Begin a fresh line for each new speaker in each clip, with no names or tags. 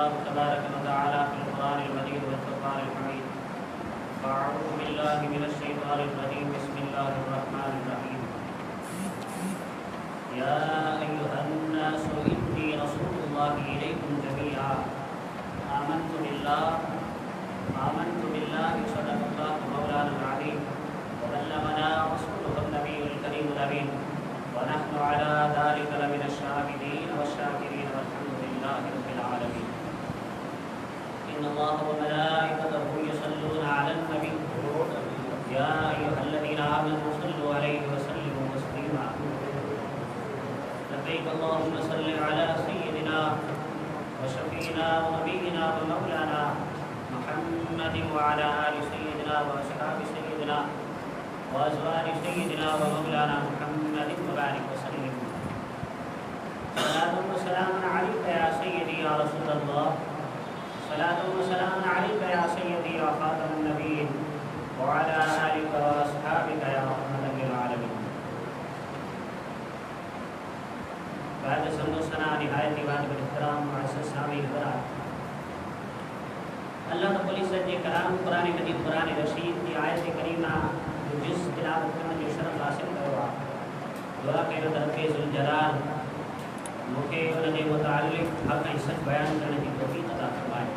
الله تبارك وتعالى في القرآن المجيد والفرقان الحميد. فأعوذ بالله من الشيطان الرجيم. بسم الله الرحمن الرحيم. يا أيها الناس إني رسول الله إليكم جميعا آمنت بالله صدق الله مولانا العظيم وبلغنا رسوله النبي الكريم الأمين ونحن على ذلك لمن الشاهدين والشاكرين والحمد لله رب العالمين. إن الله وملائكته يصلون على النبي يا أيها الذين آمنوا صلوا عليه وسلموا تسليما. لبيك اللهم صل على سيدنا وشفينا ونبينا ومولانا محمد وعلى آل سيدنا وأصحاب سيدنا وأزواج سيدنا ومولانا محمد وبارك وسلم. صلاة وسلام عليك يا سيدي يا رسول الله. صلاة وسلام عليك يا سيدي يا خاتم النبيين وعلى آلك وأصحابك يا رحمة للعالمين. بعد سند و ثنا نہایت واجب الاحترام معزز سامعین برات، اللہ رب العزت کے کلام قرآن مجید قرآن رشید کی آیت کریمہ جو جس تلاوت کرنے جو شرف حاصل کروا دعا کہ رب ذوالجلال مکے ان کے متعلق حق سچ بیان کرنے کی توفیق عطا فرمائے.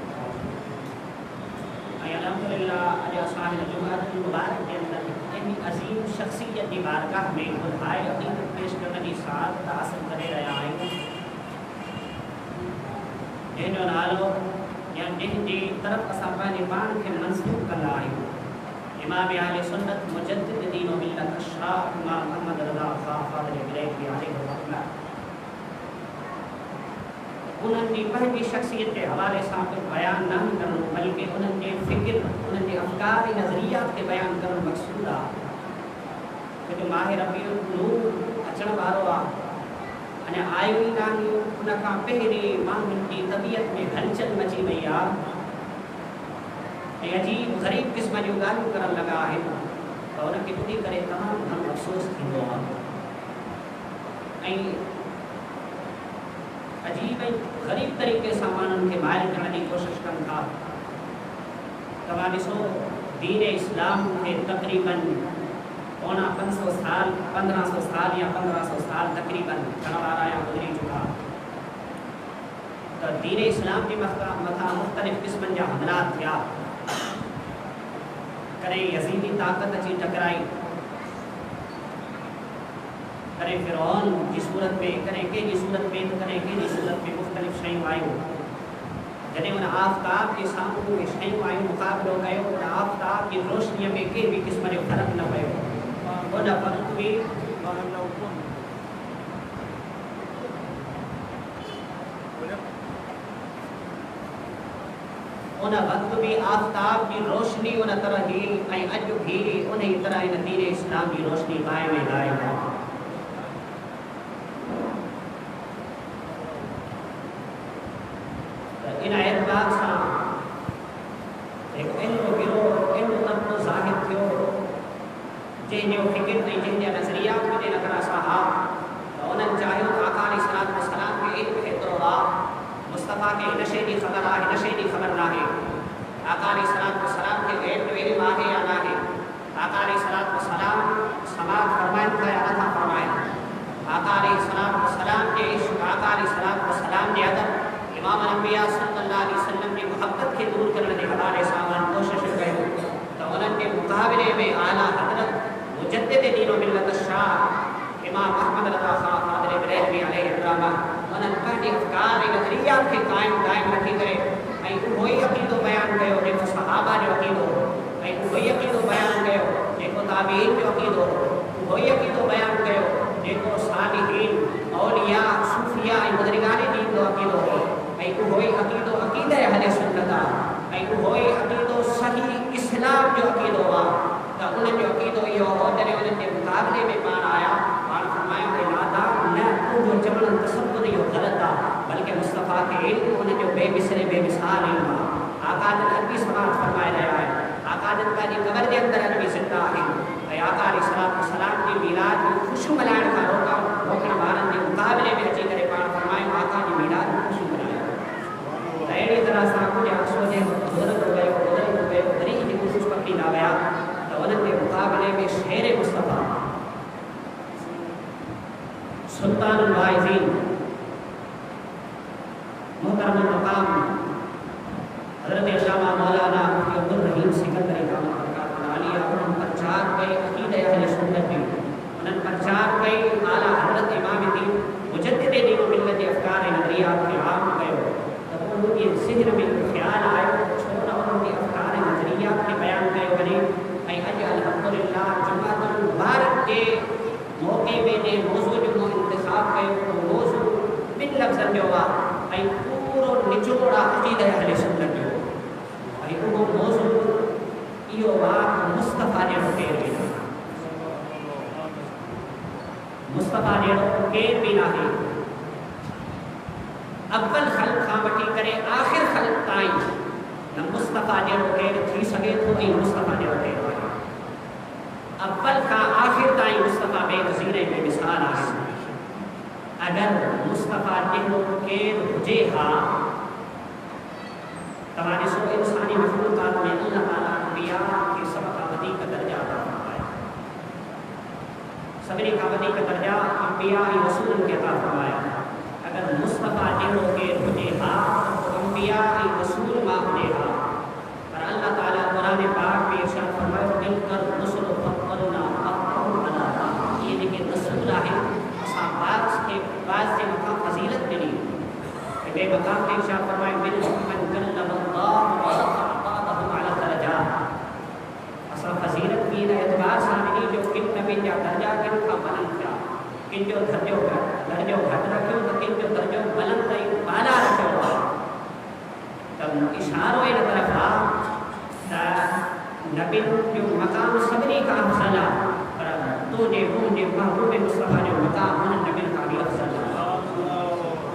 الحمدللہ اج اسان جمعہ المبارک کے اندر ان عظیم شخصیت کی بارگاہ میں خدائے عقیدت پیش کرنے کی سعادت حاصل کرے رہا ہے. جن جو نالو یا جن کی طرف اساں پنجے پان کے منسوب کندا آहियूं امام اہل سنت مجدد دین و ملت اشراف امام محمد رضا خان فاضل بریلوی علیہ الرحمہ. انہوں کی پہلی شخصیت کے حوالے سے بیان نہ کروں بلکہ انہوں کے فکر انہوں کے افکار نظریات کے بیان کروں مقصود ہے کہ جو ماہ ربیع النور اچن وارو ہے آئیو ہی نہ ان کا پہلے ماण्हुनि کی طبیعت میں ہلچل مچی وئی ہے عجیب غریب قسم جूं ॻाल्हियूं करण लॻा आहिनि त उनखे ॿुधी करे तमामु घणो अफ़सोस थींदो आहे ऐं अजीब ऐं ग़रीब तरीक़े सां माण्हुनि खे माइल करण जी कोशिशि कनि था. तव्हां ॾिसो दीन इस्लाम खे तक़रीबन 500 साल 1500 साल या 1500 साल तक़रीबन थियण वारा या गुज़री चुका. त दीन इस्लाम जे मथां मुख़्तलिफ़ क़िस्मनि जा हमला थिया. कॾहिं यज़ीदी ताक़त अची टकराई, कॾहिं फ़िरौन जी सूरत में, कॾहिं कंहिंजी सूरत में, त कॾहिं कंहिंजी सूरत में मुख़्तलिफ़ शयूं आयूं. जॾहिं उन आफ़ताब जे साम्हूं उहे शयूं आयूं, मुक़ाबिलो कयो, उन आफ़ताब जी रोशनीअ में कंहिं बि क़िस्म जो फ़र्क़ु न पियो. उन वक़्तु बि आफ़ताब जी रोशनी उन तरह ही ऐं अॼु भी उन ई तरह इन दीन इस्लाम जी रोशनी क़ाइम ऐं दाइम आहे. इन एतबार सां हिकु अहिड़ो गिरोह अहिड़ो तबिक़ो ज़ाहिर थियो जंहिंजो फ़िकिर ऐं जंहिंजा नज़रिया वॾे नगरा सां हा त उन्हनि चाहियो त आका अलैहिस्सलाम खे इल्मु एतिरो आहे, मुस्तफ़ा खे हिन शइ जी ख़बर आहे, हिन शइ जी ख़बर नाहे. आका अलैहिस्सलाम खे ग़ैब जो इल्मु आहे या नाहे. आका अलैहिस्सलाम समाअत फ़रमाइनि था या नथा फ़रमाइनि. आका अलैहिस्सलाम जे इश्क़, आका अलैहिस्सलाम जे अदब, इमाम अंबिया सल्लल्लाहु अलैहि वसल्लम जी मुहब्बत खे दूर करण जे हवाले सां उन्हनि कोशिशि कयो त उन्हनि जे मुक़ाबिले में आला हज़रत मुजद्दिद दीन व मिल्लत शाह इमाम अहमद रज़ा खां फाज़िल बरेलवी अलैहि रहमह उन्हनि पंहिंजे अफ़कार ऐं नज़रियात खे क़ाइमु रखी करे ऐं उहो ई अक़ीदो बयानु कयो जेको सहाबा जो अक़ीदो, ऐं उहो ई अक़ीदो बयानु कयो जेको ताबीन जो अक़ीदो, उहो ई अक़ीदो बयानु कयो जेको सालिहीन, औलिया, सूफ़िया ऐं बुज़ुर्गाने दीन जो अक़ीदो हो. ऐं उहो ई अक़ीदो अक़ीदे अहले सुन्नत आहे ऐं उहो ई अक़ीदो सही इस्लाम जो अक़ीदो आहे. त उन्हनि जो अक़ीदो इहो हो जॾहिं उन्हनि जे मुक़ाबले में पाण आया, पाण फरमायो त नादान न, तुंहिंजो चवणु तसव्वुर इहो ग़लति आहे, बल्कि मुस्तफ़ा खे इल्मु उनजो बेमिसरे बेमिसाल इल्मु आहे. आका जन अरबी समाअत फरमाए रहिया आहिनि. आका जन पंहिंजी क़बर जे अंदरि अरबी ज़िंदा आहिनि ऐं आका अलैहिस्सलाम जी मीलाद में ख़ुशियूं मल्हाइण खां रोकण वारनि जे मुक़ाबले में अची करे पाण फरमायो आका जी मीलाद में ख़ुशियूं मल्हायो. त अहिड़ी سلطان الواعظین محترم المقام حضرت علامہ مولانا مفتی عبدالرحیم سکندری دامت برکاتہ العالیہ ان پر 4 کئی عقیدہ اہل سنت دی ان پر 4 کئی اعلیٰ حضرت امام دین مجدد دین و ملت افکار نظریات کے عام گئے تب انہوں کے ذہن میں خیال آئے چھوڑا انہوں کے افکار نظریات کے بیان گئے بنے اے اج الحمدللہ جمعۃ المبارک کے موقع میں نے موضوع جو انتخاب کئے تو موضوع بن لفظ جو ہوا اے پورو نچوڑا عقیدہ اہل سنت جو اے وہ موضوع یہ بات مصطفیٰ نے رکھے بنا مصطفیٰ نے رکھے بنا ہے اول خلق کھا وٹی کرے آخر خلق تائیں نہ مصطفیٰ نے رکھے تھی سگے تو ہی مصطفیٰ نے رکھے اول کا آخر تائیں مصطفیٰ بے نظیر بے مثال آئے اگر مصطفیٰ نے رکھے رجے ہا تمہاری سو انسانی مخلوقات میں اللہ تعالیٰ انبیاء کے سب کا ودی کا درجہ عطا فرمائے سبری کا ودی کا درجہ انبیاء رسول کے عطا فرمایا اگر مصطفیٰ نے رکھے رجے ہا تو انبیاء رسول ماں ہونے ہا پر اللہ تعالیٰ قرآن پاک میں ارشاد فرمائے دل کر رسول فضلنا بعضهم علی بعض یہ دیکھیں رسول ہے اصحاب کے بعض سے مقام فضیلت ملی بے مقام کے ارشاد فرمائے من کلم اللہ ورفع بعضهم علی درجات اصحاب فضیلت کی اعتبار سامنے جو کن نبی کا درجہ کن کا بلند کیا کن جو درجہ گھٹ رکھو تو کن جو درجہ بلند نہیں بالا رکھو تب اشاروں ان طرف نبی جو مقام سبری کا افضل پر تو نے وہ نے محبوب مصطفیٰ نے مقام ان نبی کا بھی افضل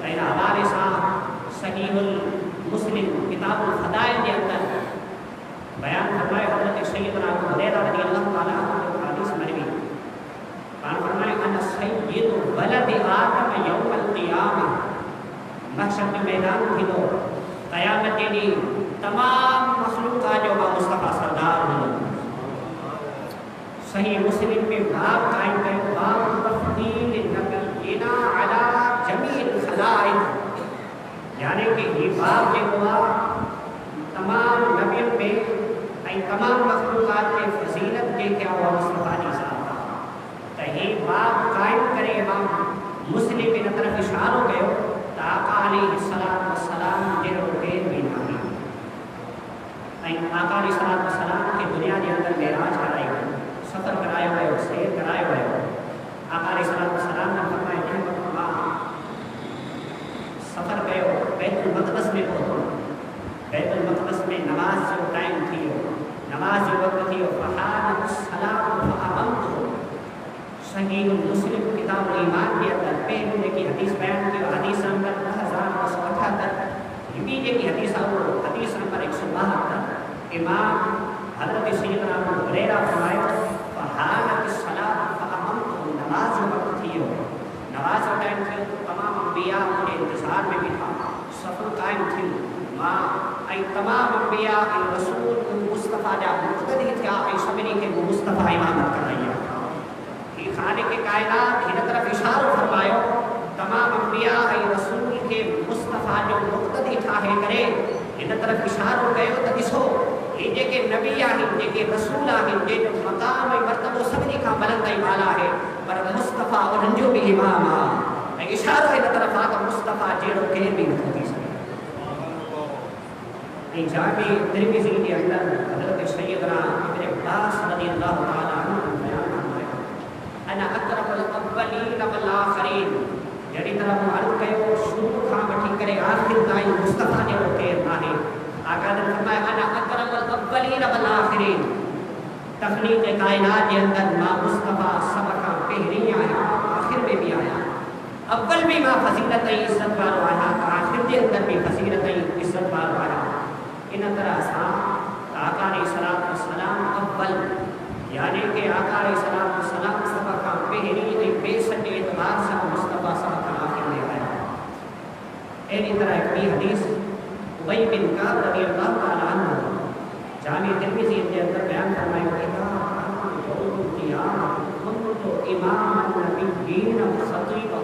ہے ہمارے ساتھ صحیح المسلم کتاب الفضائل کے اندر بیان فرمائے حضرت سیدنا ابو ہریرہ رضی اللہ تعالیٰ عنہ حدیث مروی بیان فرمائے انا سید ولد آدم یوم القیامہ محشر کے میدان تھی دو قیامت کے لیے تمام مخلوقات جو مصطفیٰ سردار ہوں صحیح مسلم میں باب قائم کرے باب تفضیل نبینا علی جمیع الخلائق یعنی کہ یہ باب جو ہوا تمام نبیوں میں تمام مخلوقات میں فضیلت کے کیا ہوا مصطفیٰ نے صاحب تو یہ باب قائم کرے امام مسلم میں طرف اشاروں گئے آقا علیہ السلام جنہوں کے بینامی آقا علیہ السلام کی دنیا کے اندر معراج کرائی گئے سفر کرائے ہوئے سیر کرائے ہوئے آقا علیہ السلام نے فرمایا جن وقت سفر گئے ہو بیت المقدس میں پہنچو بیت المقدس میں نماز جو ٹائم تھی ہو نماز جو وقت تھی ہو فحانت السلام فامنت ہو صحیح مسلم کتاب الایمان کے اندر پہلے کی حدیث بیان کی حدیث نمبر 1978 یہ کی حدیث نمبر 172 امام حضرت سیدنا ابو ہریرہ فرمائے فحانت الصلاۃ فامنت نماز جو وقت تھی ہو نماز کا ٹائم تھی تمام انبیاء کے انتظار میں بھی تھا صف قائم تھی ماں ای تمام انبیاء رسول مصطفیٰ جا مقتدی تھا ای سبنی کے مصطفیٰ امامت کرائیے خالق کائنات ہن طرف اشارہ فرمایا تمام انبیاء ای رسول کے مصطفیٰ جو مقتدی ٹھاہے کرے ہن طرف اشارہ کयो تو ॾिसो یہ جے کے نبی آہن جے کے رسول آہن جے جو مقام ای مرتبہ سبنی کا بلند ای بالا ہے پر مصطفیٰ انہن جو بھی امام ہے اشارہ ہن طرف آ مصطفیٰ جیڑو کہیں بھی نہ تھی سکے ای جامع ترمذی کے اندر حضرت سیدنا ابن عباس رضی اللہ تعالی عنہ بیان انا اقرب الاولین والآخرین یعنی طرح معلوم کہو شروع کھا وٹھی کرے آخر تائیں مصطفیٰ نے روکے آہے آقا نے فرمایا انا اقرب الاولین والآخرین تخلیق کائنات کے اندر ماں مصطفیٰ سب کا پہلی آیا آخر میں بھی آیا اول بھی ماں فضیلت عزت والو آیا آخر کے اندر بھی فضیلت عزت والو آیا ان طرح سا آقا علیہ السلام اول یعنی کہ آقا علیہ السلام سب کا پہلی بے سٹے اعتبار سے مصطفیٰ سب کا آخر میں آیا ایسی طرح ایک بھی حدیث ابی بن کعب رضی اللہ تعالیٰ عنہ جامع ترمذی کے اندر بیان فرمائے کہ امام النبیین و خطیبہ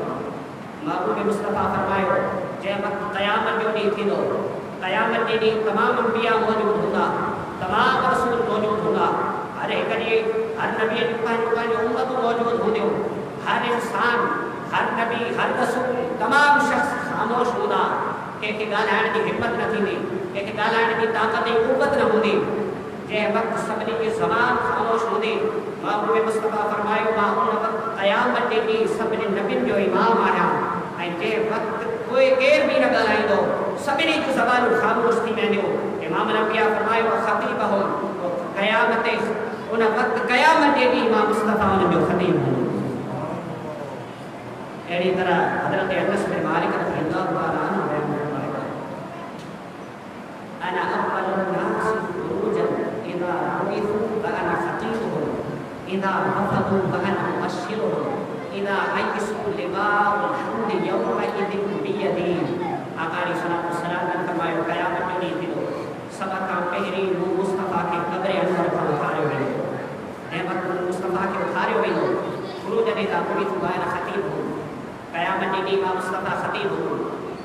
محبوب مصطفیٰ فرماयो جے وقت قیامت جو ڈی تھی دو قیامت جی تمام انبیاء موجود ہوندا تمام رسول موجود ہوندا ہر ایک جی ہر نبی پانچ امت موجود ہوندیوں ہر انسان ہر نبی ہر رسول تمام شخص خاموش ہوندا کہ ڳالهائڻ جي همت نہ ٿيندي کہ ڳالهائڻ جي طاقت ۽ قوت نہ هوندي جے وقت سڀني جي زبان خاموش هوندي محبوب مصطفیٰ فرمايو ما ان وقت قیامت جي سڀني نبين جو امام آهيا ۽ جے وقت کوئی کير بي نہ ڳالهائيندو سڀني جي زبان خاموش ٿي وينديو امام الانبياء فرمايو خطيبهم قیامت ان وقت قیامت جي امام مصطفیٰ ان جو خطیب ہو اہڑی طرح حضرت انس بن مالک رضی اللہ تعالی عنہ بیان فرمایا انا اول الناس خروجا اذا بعثوا فانا خطيبهم اذا رفضوا فانا مبشرهم اذا ايسوا لواء الحمد يومئذ بيدي آقا علیہ السلام نے فرمایا قیامت میں نہیں تھی سب کا پہری مصطفیٰ کے قبر انور کو اٹھارے ہوئے نعمت مصطفیٰ کے اٹھارے ہوئے خروج اذا بعثوا فانا خطيبهم قیامت جی امام مصطفیٰ خطیب ہوں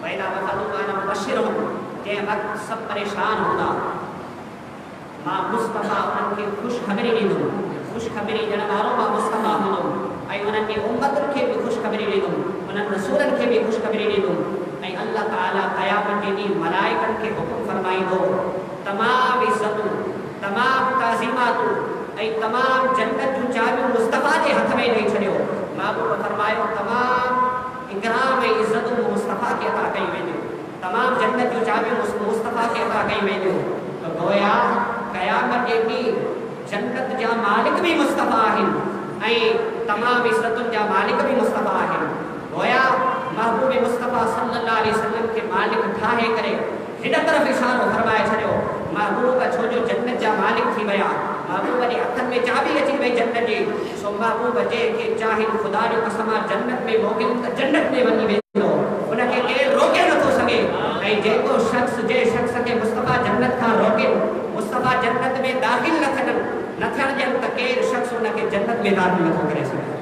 وَإِذَا وَفَدُوا وَأَنَا مُبَشِّرُهُمْ جے وقت سب پریشان ہوندا ماں مصطفیٰ انہن کے خوش خبری ڈیندو خوش خبری ڈیڻ وارو ماں مصطفیٰ ہوندا ۽ انہن جي امت کي بھی خوش خبری ڈیندو انہن رسولن کي بھی خوش خبری ڈیندو ۽ اللہ تعالی قیامت جی ملائکن کے حکم فرمائیندو تمام عزتوں تمام تعظیماتوں ۽ تمام جنت جو چابیوں مصطفیٰ کے ہتھ میں ڏئی چھڏيو محبوب فرمايو تمام اکرام ۽ عزتوں مصطفیٰ کے عطا کئی ویندیوں تمام جنت جو چابیوں مصطفیٰ کے عطا کئی ویندیوں تو گویا قیامت جی بھی جنت جا مالک بھی مصطفیٰ آہن ۽ تمام عزتن جا مالک بھی مصطفیٰ آہن گویا محبوب مصطفیٰ صلی اللہ علیہ وسلم کے مالک ٹھاہے کرے ہن طرف اشارو فرمائے چھڈیو محبوب کا چھو جو جنت جا مالک تھی ویا محبوب جی ہتھن میں چابی اچي وئی جنت جي سو محبوب جي کے چاهن خدا جو قسم جنت میں موڪل جنت میں وڃي ويندو ان کي ڪير روڪي نٿو سگهي ۽ جيڪو شخص جي شخص کي مصطفیٰ جنت کان روڪي مصطفیٰ جنت میں داخل نہ ٿيڻ جن ته ڪير شخص ان کي جنت میں داخل نٿو ڪري سگهي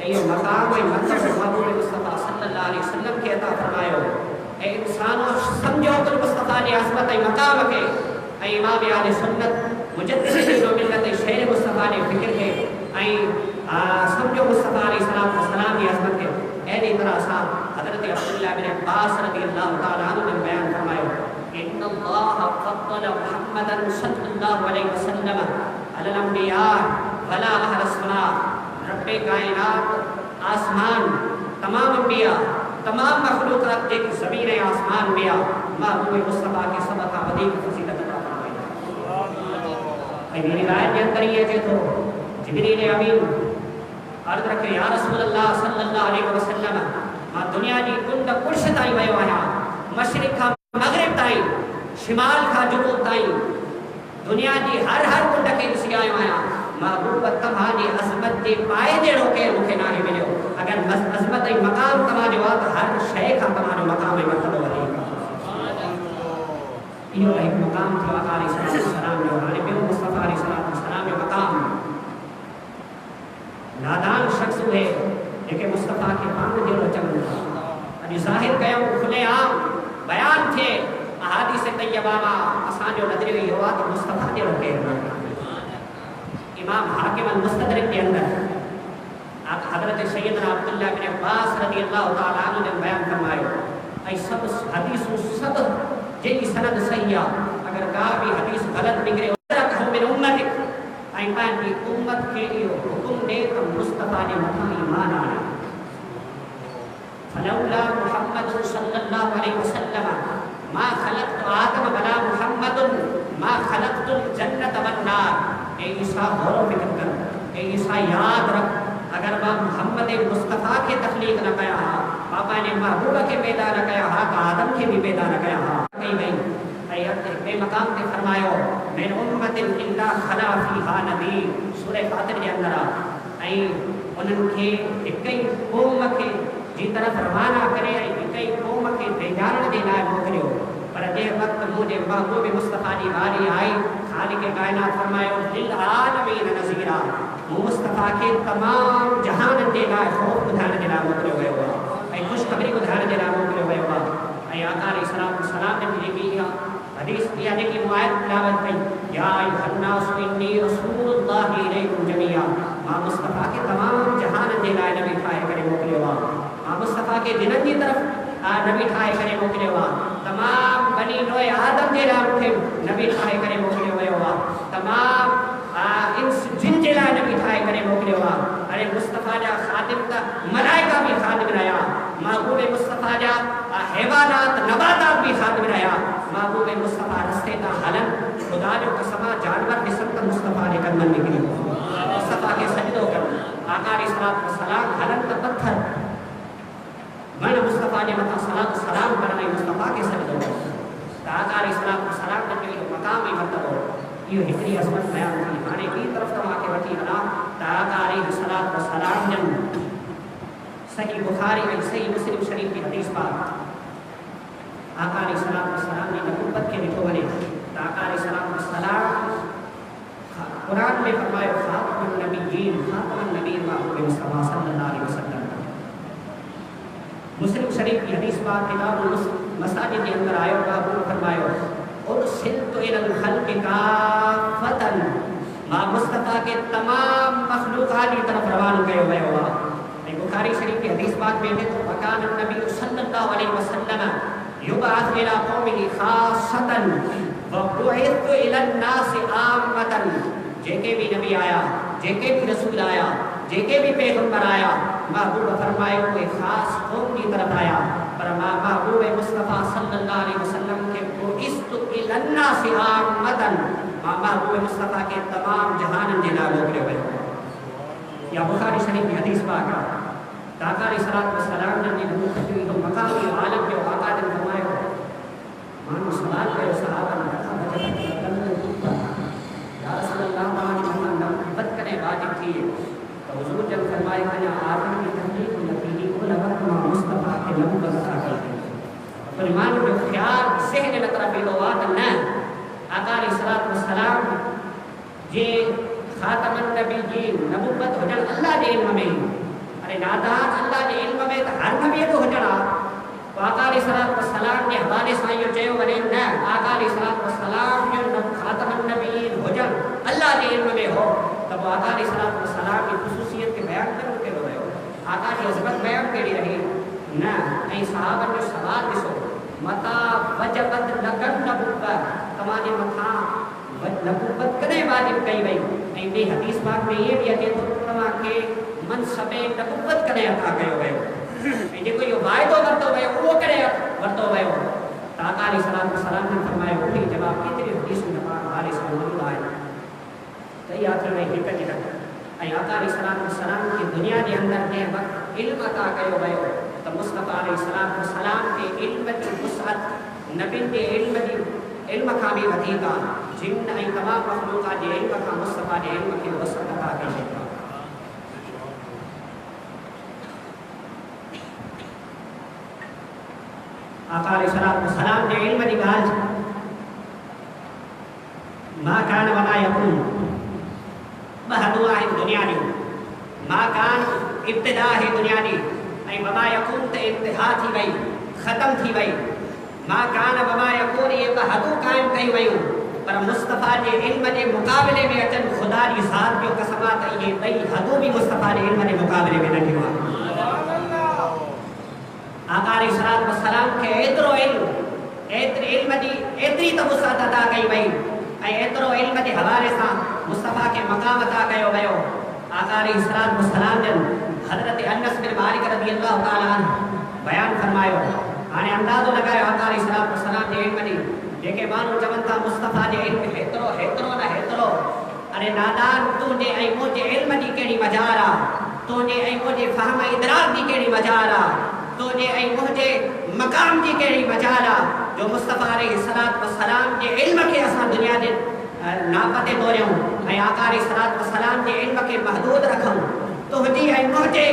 اهو مقام ۽ مرتبه محبوب مصطفیٰ صلی اللہ علیہ وسلم کي عطا فرمايو اے انسانو سمجھو تو مصطفیٰ جي عظمت ۽ مقام کي ۽ امام اهل سنت مجدد جو ملت شہر مصطفیٰ نے فکر ہے سمجھو مصطفیٰ علیہ السلام کی عظمت ہے اہلی طرح صاحب حضرت عبداللہ بن عباس رضی اللہ تعالیٰ عنہ نے بیان فرمایا ان اللہ فضل محمدا صلی اللہ علیہ وسلم علی الانبیاء ولا اہل السماء رب کائنات آسمان تمام انبیاء تمام مخلوقات ایک زمین آسمان میں محبوب مصطفیٰ کے سبق ودیک فضیلت عطا میری روایت کے اندر یہ ہے تو جبریل امین عرض رکھے یا رسول اللہ صلی اللہ علیہ وسلم ماں دنیا جی کنڈ کرش تائیں ویو آیا مشرق کا مغرب تائیں شمال کا جنوب تائیں دنیا جی ہر کنڈ کے ڈسی آیا آیا محبوب تمہاری عظمت کے پائے جڑو کے مکھے نہ ملو اگر عظمت ای مقام تمہارے وقت ہر شے کا تمہارا مقام ای مرتبہ وری یہ ایک مقام تھا آقا علیہ السلام جو غالب مصطفیٰ علیہ السلام جو مقام نادان شخص ہوئے لیکن مصطفیٰ کے پانگ جو چمن تھا ابھی ظاہر کہوں کھلے عام بیان تھے احادیث طیبہ اسان جو نظر ہوئی ہوا تو مصطفیٰ جو رکھے امام حاکم المستدرک کے اندر حضرت سیدنا عبداللہ بن عباس رضی اللہ تعالیٰ عنہ نے بیان فرمایا ای سب حدیث سب جی سند صحیح اگر کا بھی حدیث غلط نکلے رکھو من امتک ای پانچی امت کے حکم دے تو مصطفیٰ نے مطلب ایمان آنا فلولا محمد صلی اللہ علیہ وسلم ما خلقت آدم ولا محمد ما خلقت الجنت والنار اے عیسیٰ غور و فکر کر اے عیسیٰ یاد رکھ اگر با محمد مصطفیٰ کے تخلیق نہ کیا پاپا نے محبوبہ کے پیدا نہ کیا تو آدم کے بھی پیدا نہ کیا کہیں نہیں بے مقام کے فرمایا من امت الا خلا فیہا نبی سورہ فاتر کے اندر انہوں کے ایک قوم کے جی طرف روانہ کرے ایک قوم کے بیجارن دے لائے موکلیو پر جے وقت مجھے محبوب مصطفیٰ دی باری آئی خالق کائنات فرمایا للعالمین نذیرا مصطفیٰ کے تمام جہان دے لائے خوف بدھانے دے لائے موکلیو گئے ہوا ऐं ख़ुशख़बरी ॿुधाइण जे लाइ मोकिलियो वियो आहे। ऐं आका अलैहिस्सलाम ने जेकी इहा हदीस इहा जेकी मुआयत तिलावत कई, या अय्युहन्नासु इन्नी रसूलुल्लाहि इलैकुम जमीआ, मां मुस्तफ़ा खे तमामु जहान जे लाइ नबी ठाहे करे मोकिलियो आहे। मां मुस्तफ़ा खे जिननि जी तरफ़ नबी ठाहे करे मोकिलियो आहे। तमामु बनी नोए आदम जे लाइ मूंखे नबी ठाहे करे मोकिलियो वियो आहे। तमामु इंस जिन जे लाइ नबी ठाहे करे मोकिलियो आहे। अरे मुस्तफ़ा जा ख़ादिम त मलाइका बि ख़ादिम रहिया, महबूब मुस्तफ़ा जा हैवानात नबातात भी खादिम रहा। महबूब मुस्तफ़ा रस्ते तां हलन, खुदा जो कसम जानवर ॾिसनि त मुस्तफ़ा जे कदमनि में किरी मुस्तफ़ा खे सजदो कनि। आका अलैहिस्सलाम हलन त पत्थर वण मुस्तफ़ा जे मथां सलात सलाम करण ऐं मुस्तफ़ा खे सजदो कनि। त आका अलैहिस्सलाम जो इहो मक़ाम ऐं मर्तबो इहो हिकिड़ी अज़मत बयान थी। हाणे ॿी तरफ़ तव्हांखे वठी हलां त आका अलैहिस्सलाम जन सही बुखारी ऐं सही मुस्लिम शरीफ की हदीस पाक आका अलैहिस्सलाम ने नबूवत के ॾिठो वञे त आका अलैहिस्सलाम कुरान में फरमायो ख़ातमुन नबिय्यीन महबूब मुस्तफ़ा सल्लल्लाहु अलैहि वसल्लम। मुस्लिम शरीफ की हदीस पाक किताबुल मसाजिद के अंदर आयो महबूब फरमायो उरसिलतु इलल खल्क़ि काफ़तन, मां मुस्तफ़ा के तमाम मखलूक़ात की तरफ रवानो कयो वियो आहे। बुखारी शरीफ की हदीस पाक में है तो वकान नबी सल्लल्लाहु अलैहि वसल्लम युबअस इला कौमिही खासतन व बुइस्तु इला नास आमतन। जेके भी नबी आया, जेके भी रसूल आया, जेके भी पैगंबर आया, महबूब फरमायो कोई खास कौम की तरफ आया, पर महबूब मुस्तफ़ा सल्लल्लाहु अलैहि वसल्लम के बुइस्तु इला नास आमतन, महबूब मुस्तफ़ा के तमाम जहान जे लाइ मोकिलियो वियो। या बुखारी शरीफ की हदीस पाक आका अलैहिस्सलाम ने नबूवत जो मक़ामी आलम जो आका ने फरमायो। मानो सवाल कयो सहाबा ने कहा या रसूलल्लाह नबूवत कने वाजिब थी तो हुजूर जब फरमाए कि आदम की तहलील नबी को लवत मुस्तफ़ा के नबूवत अता कई। पर मान जो ख्याल सहन न तरफ लो आत न आका अलैहिस्सलाम जे खातमुन नबिय्यीन नबूवत हुजन अल्लाह जे इल्म में। अरे नादान अल्लाह जे इल्म में त हर नबी जो हुजण आहे। आका अलैहिस्सलाम जे हवाले सां इहो चयो वञे न आका अलैहिस्सलाम जो खातमुन नबिय्यीन हुजण अल्लाह जे इल्म में हो त पोइ आका अलैहिस्सलाम जी ख़ुसूसियत खे बयान करणो कहिड़ो वियो, आका जी अज़मत बयान कहिड़ी रही न। ऐं सहाबनि जो सवाल ॾिसो मता वजबत लॻन नबूवत, तव्हांजे मथां नबूवत कॾहिं वाजिब कई वई। ऐं ॿी हदीस पाक में इहे बि अचे थो तव्हांखे मनसबे नबूवत कॾहिं अता कयो वियो ऐं जेको इहो वाइदो वरितो वियो उहो कॾहिं वरितो वियो। त आका अलैहिस्सलाम ने फरमायो उहो जवाब केतिरी हदीसूं हवाले सां मौजूदु आहे। त इहा थियो ऐं हिकु जी गॾु ऐं आका अलैहिस्सलाम खे दुनिया जे अंदरि जंहिं वक़्तु इल्मु अता कयो वियो त मुस्तफ़ा अलैहिस्सलाम खे इल्म जी वुसअत नबियुनि जे इल्म खां बि वधीक आहे। जिन ऐं तमामु मख़लूक़ात जे इल्म खां मुस्तफ़ा जे इल्म खे वुसअत अता कई वई आहे। आका अलैहिस्सलाम जे इल्म जी ॻाल्हि मा कान वला यकून ॿ हदूं आहिनि दुनिया जूं। मा कान इब्तिदा आहे दुनिया जी ऐं वमा यकून त इंतिहा थी वई, ख़तम थी वई। मा कान वमा यकून इहे ॿ हदूं क़ाइमु कयूं वयूं, पर मुस्तफ़ा जे इल्म जे मुक़ाबले में अचनि ख़ुदा जी ज़ात जो कसम आहे त इहे ॿई हदूं बि मुस्तफ़ा जे इल्म जे मुक़ाबले में नंढियूं आहिनि। आका अलैहिस्सलाम खे एतिरो इल्म एतिरी त वुसअत अता कई वई ऐं एतिरो इल्म जे हवाले सां मुस्तफ़ा खे मक़ाम अता कयो वियो। आका अलैहिस्सलाम जन हज़रत अनस बिन मालिक रज़ियल्लाहु ताला अन्हु बयान फरमायो। हाणे अंदाज़ो लॻायो आका अलैहिस्सलाम जे इल्म जी जेके माण्हू चवनि था मुस्तफ़ा जे इल्म हेतिरो न हेतिरो। अरे नादान तुंहिंजे ऐं मुंहिंजे इल्म जी कहिड़ी मजाल आहे, तुंहिंजे ऐं मुंहिंजे फ़हम इदराक जी कहिड़ी मजाल आहे, तुंहिंजे ऐं मुंहिंजे मक़ाम जी कहिड़ी मजाल आहे जो मुस्तफ़ा अलैहिस्सलाम जे इल्म खे असां दुनिया जे नाप ते तोरियूं ऐं आका अलैहिस्सलाम जे इल्म खे महदूद रखूं। तुंहिंजी ऐं मुंहिंजे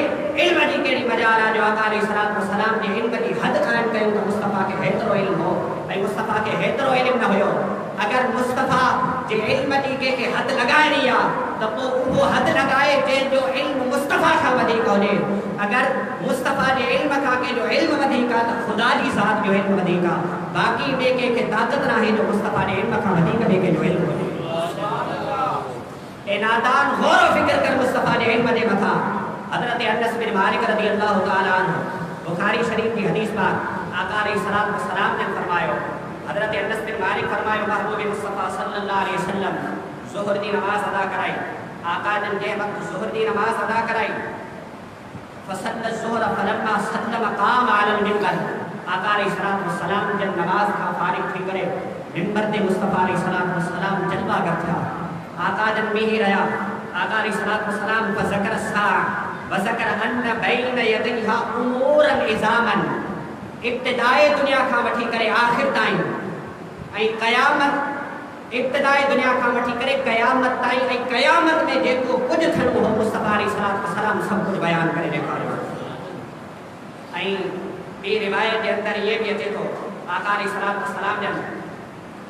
इल्म जी कहिड़ी मजाल आहे जो आका अलैहिस्सलाम जे इल्म जी हद क़ाइमु कयूं त मुस्तफ़ा खे हेतिरो इल्मु हो ऐं मुस्तफ़ा खे हेतिरो इल्मु न हुयो। अगरि मुस्तफ़ा जे इल्म जी कंहिंखे हद लॻाइणी आहे त पोइ उहो हद लॻाए जंहिंजो इल्मु मुस्तफ़ा मुस्तफ़ा खां वधीक हुजे। अगर मुस्तफ़ा जे इल्म खां कंहिंजो इल्म वधीक आहे त ख़ुदा जी ज़ात जो इल्म वधीक आहे। बाक़ी ॿिए कंहिंखे ताक़त न आहे जो मुस्तफ़ा जे इल्म खां वधीक ॿिए कंहिंजो इल्म हुजे। ए नादान गौर फिक्र कर मुस्तफ़ा जे इल्म जे मथां। हज़रत अनस बिन मालिक रज़ी अल्लाह तआला अन्हु बुखारी शरीफ की हदीस पाक आका अलैहिस्सलाम वस्सलाम ने फरमायो, हज़रत अनस बिन मालिक फरमायो महबूब मुस्तफ़ा सल्लल्लाहु अलैहि वसल्लम ज़ुहर दी नमाज अदा कराई। आका जन जे वक्त ज़ुहर दी नमाज अदा कराई फसल्ल ज़ुहर फलम्मा सल्लम क़ाम अलल मिंबर। आका अलैहिस्सलाम वस्सलाम जन नमाज का फारिग थी करे मिंबर ते मुस्तफ़ा अलैहिस्सलाम वस्सलाम जलवा कर था। आका जन में ही रहा। आका अलैहिस्सलाम वस्सलाम फ़ज़कर सा वज़कर अन्न बैन यदैहा उमूरन इज़ामन। इब्तिदाए दुनिया खां वठी करे आखिर ताईं ऐं क़यामत, इब्तिदाए दुनिया खां वठी करे क़यामत ताईं ऐं क़यामत में जेको कुझु थियणो हो मुस्तफ़ा अलैहिस्सलाम सभु कुझु बयानु करे ॾेखारियो। ऐं ॿी रिवायत जे अंदरि इहे बि अचे थो आका अलैहिस्सलाम जन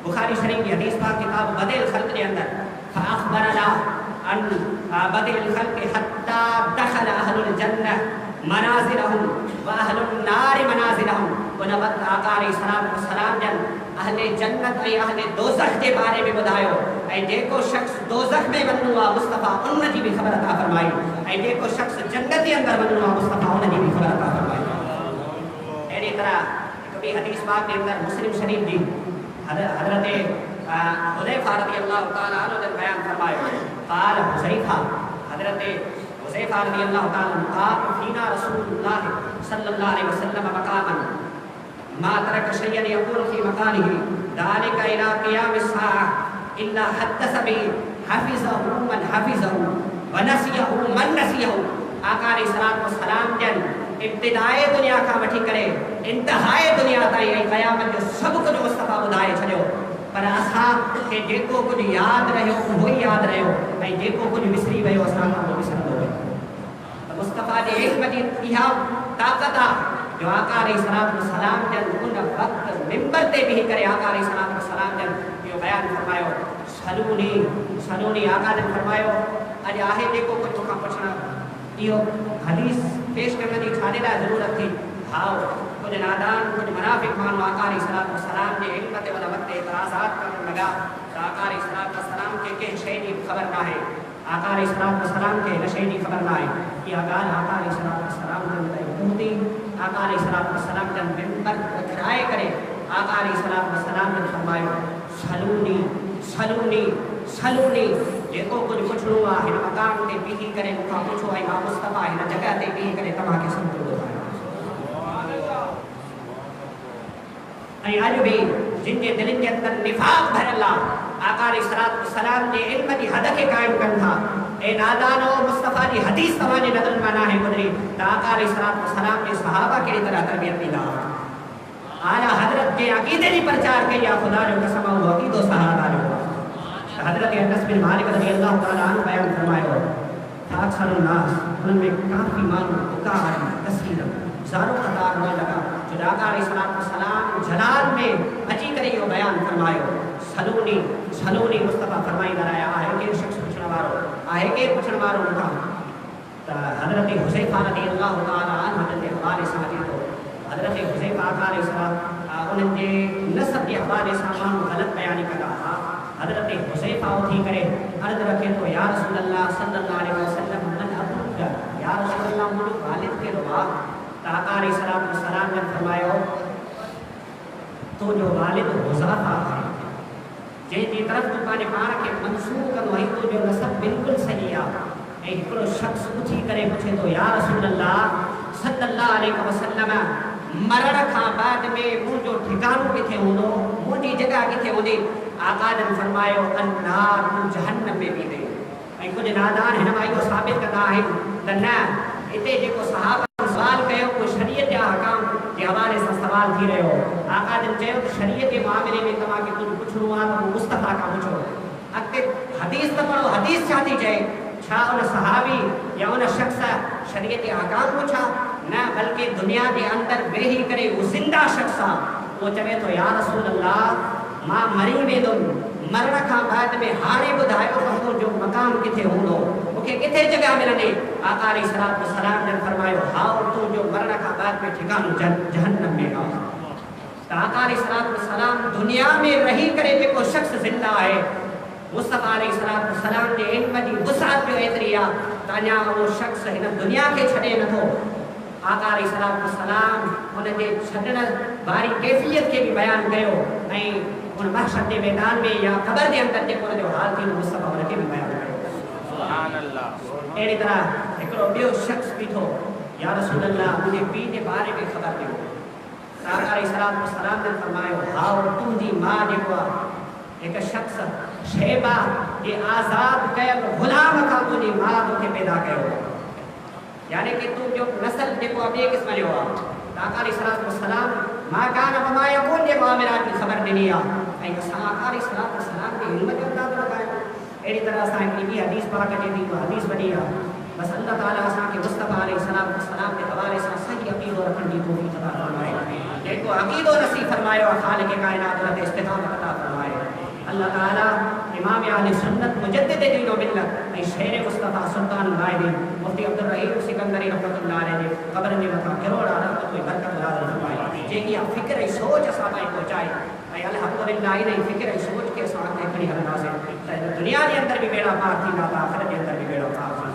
बुखारी शरीफ की हदीस पाक किताब बदिल ख़ल्क़ जे अंदरि फ़अख़बरना अन बदिल ख़ल्क़ हत्ता दख़ल अहलुल जन्नह मनाज़िलहुम व अहलुन नार मनाज़िलहुम। उन वक़्तु आका अलैहिस्सलाम जन अहले जन्नत ऐं अहले दोज़ख जे बारे में ॿुधायो ऐं जेको शख़्स दोज़ख में वञिणो आहे मुस्तफ़ा उन जी बि ख़बर अता फ़रमाई ऐं जेको शख़्स जन्नत जे अंदरि वञिणो आहे मुस्तफ़ा उन जी बि ख़बर अता फ़रमाई। अहिड़ी तरह हिकु ॿी हदीस पाक जे अंदरि मुस्लिम शरीफ जी हज़रत हुज़ैफ़ा रज़ी अल्लाह तआला अन्हु जन बयान फरमायो क़ाल हुज़ैफ़ा, हज़रत हुज़ैफ़ा रज़ी अल्लाह तआला अन्हु क़ाल फ़ीना रसूलुल्लाह सल्लल्लाहु अलैहि वसल्लम मक़ामन मा तरक शय्यन यक़ूलु फ़ी मकानिही ज़ालिका इला क़ियाम अस्साअह इल्ला हद्दस बिही हफ़िज़हु मन हफ़िज़हु व नसियहु मन नसियहु। आका अलैहिस्सलाम जन इब्तिदाए दुनिया खां वठी करे इंतहाए दुनिया ताईं ऐं क़यामत जो सभु कुझु मुस्तफ़ा ॿुधाए छॾियो। पर असांखे जेको कुझु यादि रहियो उहो ई यादि रहियो ऐं जेको कुझु विसरी वियो असां खां उहो विसरंदो वियो। त मुस्तफ़ा जे इल्म जी इहा ताक़त आहे जो आका अलैहिस्सलाम जन उन वक़्तु मिंबर ते बीही करे आका अलैहिस्सलाम जन इहो बयानु फरमायो सलूनी सलूनी। आका जन फरमायो अॼु आहे जेको कुझु मूंखां पुछणु इहो हदीस पेश करण जी छाजे लाइ ज़रूरत थी। हाओ कुझु नादान कुझु मुनाफ़िक़ माण्हू आका अलैहिस्सलाम जे इल्म ते उन वक़्तु एतिराज़ात करणु लॻा त आका अलैहिस्सलाम खे कंहिं शइ जी ख़बर न आहे। आका अलैहिस्सलाम खे हिन शइ जी ख़बर न आहे। इहा ॻाल्हि आका अलैहिस्सलाम जन ताईं पहुती। आका अलैहिस्सलाम जन मिंबर रखाए करे आका अलैहिस्सलाम जन फरमायो सलूनी सलूनी सलूनी। जेको कुझु पुछणो आहे हिन मक़ाम ते बीही करे मूंखां पुछो ऐं मां मुस्तफ़ा हिन जॻह ते बीही करे तव्हांखे सभु कुझु ॿुधायो। ऐं अॼु बि जिन जे दिलनि जे अंदरि निफ़ाक़ भरियल आहे आका अलैहिस्सलाम जे इल्म जी हद खे क़ाइमु कनि था। ए नादानो मुस्तफ़ा जी हदीस तव्हांजे नज़रनि में नाहे गुज़री त आका अलैहिस्सलाम जे सहाबा कहिड़ी तरह तरबियत ॾींदा हुआ। आला हज़रत जे अक़ीदे जी प्रचार कई आहे। ख़ुदा जो कसम उहो अक़ीदो सहाबा जो आहे। हज़रत अनस बिन मालिक रज़ी अल्लाह तआला अन्हु बयानु फरमायो अक्सरुन नास उन्हनि में काफ़ी माण्हू पुकार तस्वीर ज़ारो क़तार हुअण लॻा जो आका अलैहिस्सलाम जलाल में अची करे इहो बयानु फरमायो सलूनी सलूनी। मुस्तफ़ा फरमाईंदा रहिया आहे केरु शख़्स पुछण वारो आहे केरु पुछण वारो मूंखां। त हज़रत हुज़ैफ़ा रज़ी अल्लाह तआला अन्हु जे हवाले सां अचे थो हज़रत हुज़ैफ़ा आका अलैहिस्सलाम उन्हनि जे नसब जे हवाले सां माण्हू ग़लति बयानी कंदा हुआ। हज़रत हुज़ैफ़ा उथी करे अर्ज़ु रखे थो या रसूलल्लाह सल्लल्लाहु अलैहि वसल्लम मन अबूक या रसूलल्लाह मुंहिंजो वालिद कहिड़ो आहे। त आका अलैहिस्सलाम ने फरमायो तुंहिंजो वालिद हुज़ैफ़ा आहे जंहिंजी तरफ़ तूं पंहिंजे पाण खे मंसूब कंदो आहीं तुंहिंजो नसब बिल्कुलु सही आहे। ऐं हिकिड़ो शख़्स उथी करे पुछे थो या रसूलल्लाह सल्लल्लाहु अलैहि वसल्लम मरण खां बाद में मुंहिंजो ठिकानो किथे हूंदो मुंहिंजी जॻह किथे हूंदी। आका जन फरमायो अन्नार तूं जहन्नम में बि वई। ऐं कुझु नादान हिन मां इहो साबित कंदा आहिनि त न हिते जेको सहाबा सवाल कयो उहो शरीयत जा अहकाम जे हवाले सां सवाल थी रहियो। आका जन चयो त शरीयत जे मामले में तव्हांखे कुझु पुछणो आहे त उहो मुस्तफ़ा खां पुछो। अॻिते हदीस त पढ़ो हदीस छा थी चए छा उन सहाबी या उन शख़्स शरीयत जे अहकाम पुछा न बल्कि दुनिया जे अंदरि वेही करे उहो ज़िंदा शख़्स आहे। उहो चवे थो या रसूल अल्लाह मां मरी वेंदुमि मरण खां बाद में हाणे ॿुधायो त मुंहिंजो मक़ाम किथे हूंदो मूंखे किथे जॻह मिलंदी। آقا علیہ السلام نے فرمایا ہاؤ تو جو مرنا کا بعد میں ٹھکانو جہنم میں گا. آقا علیہ السلام دنیا میں رہی کرے جو شخص زندہ ہے مصطفیٰ علیہ السلام نے علم کی وسعت جو ایتری ہے تایا وہ شخص ہن دنیا کے چھڑے نہ تھو. آقا علیہ السلام ان کے چھڑن باری کیفیت کے بھی بیان کیو نہیں ان محشر کے میدان میں یا قبر کے اندر جو ان جو حال تھی مصطفیٰ ان کے بھی بیان کیو. سبحان اللہ. اڑی طرح ایکڑو بیو شخص بھی تھو یا رسول اللہ مجھے پی کے بارے میں خبر دیو. آقا علیہ السلام نے فرمایا ہاؤ تم دی ماں جو ایک شخص شیبہ یہ آزاد کیا غلام کا تو دی ماں تو کے پیدا کیا یعنی کہ تو جو نسل دیکھو اب یہ کس میں لے ہوا. آقا علیہ السلام ماں کانا وما یکون دیکھو آمرات کی خبر دینی ہے. آقا علیہ السلام کے علم کے انداز رکھایا. ایڈی طرح سے بھی حدیث پاک کے دی تو حدیث بنی ہے. بس اللہ تعالیٰ سے کہ مصطفیٰ علیہ السلام کے حوالے سے صحیح عقید و رکھن دی توفیق عطا فرمائے. دیکھو عقید و نصیب فرمائے اور خالق کائنات اللہ استقامت عطا فرمائے. اللہ تعالیٰ امام اہل سنت مجدد دین و ملت ای شیر مصطفیٰ سلطان الغائبین مفتی عبدالرحیم سکندری رحمۃ اللہ علیہ قبر میں مقام کروڑا رحمت و برکت نازل فرمائے. جے کی فکر ای سوچ اسابائی پہنچائے ای الحمدللہ ای فکر ای سوچ کے ساتھ کھڑی ہلنا سے دنیا کے اندر بھی بیڑا پار تھی آخرت کے اندر بھی بیڑا پار تھی.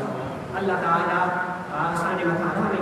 اللہ تعالیٰ آسان مقام